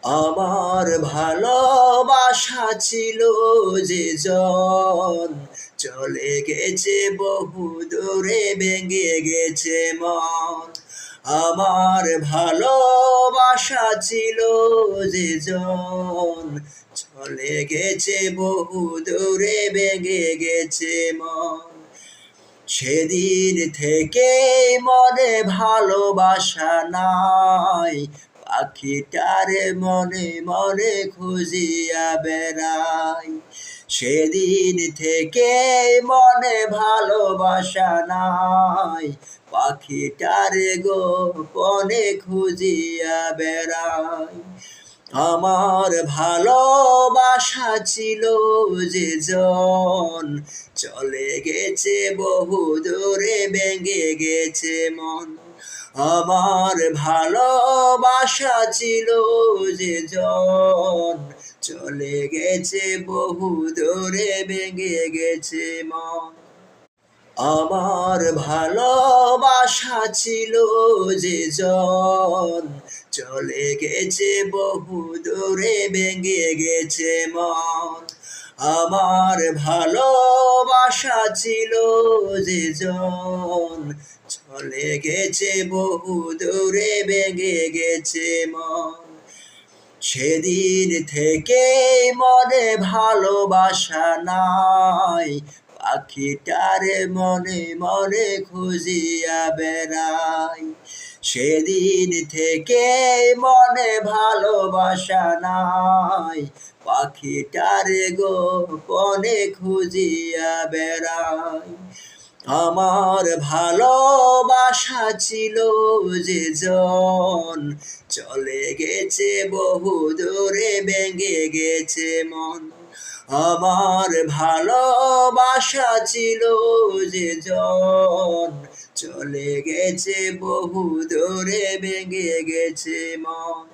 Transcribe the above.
আমার ভালোবাসা ছিল যে জন, চলে গেছে বহু দূরে, ভেঙে গেছে মন। আমার ভালোবাসা ছিল যে জন, চলে গেছে বহু দূরে, ভেঙে গেছে মন। সেদিন থেকে মনে ভালোবাসা নাই, পাখিটার মনে মনে খুঁজিয়া বেড়াই। সেদিন থেকে মনে ভালোবাসা নাই, পাখিটার গোপনে খুঁজিয়া বেড়াই। আমার ভালোবাসা ছিল যে জন, চলে গেছে বহু দূরে, ভেঙে গেছে মন। আমার ভালোবাসা ছিল যে জন, চলে গেছে বহু দূরে, ভেঙে গেছে মন। আমার ভালোবাসা ছিল যে জন, চলে গেছে বহু দূরে, ভেঙে গেছে মন। আমার ভালোবাসা ছিল যে জন, চলে গেছে বহু দূরে, ভেঙে গেছে মন। সেদিন থেকে মনে ভালোবাসা নাই, পাখিটার মনে মনে খুঁজিয়া বেড়াই। সেদিন থেকে মনে ভালোবাসা নাই, পাখিটার গোপনে খুঁজিয়া বেড়াই। আমার ভালোবাসা ছিল যে জন, চলে গেছে বহু দূরে, ভেঙে গেছে মন। আমার ভালোবাসা ছিল যে জন, চলে গেছে বহু দূরে, ভেঙে গেছে মন।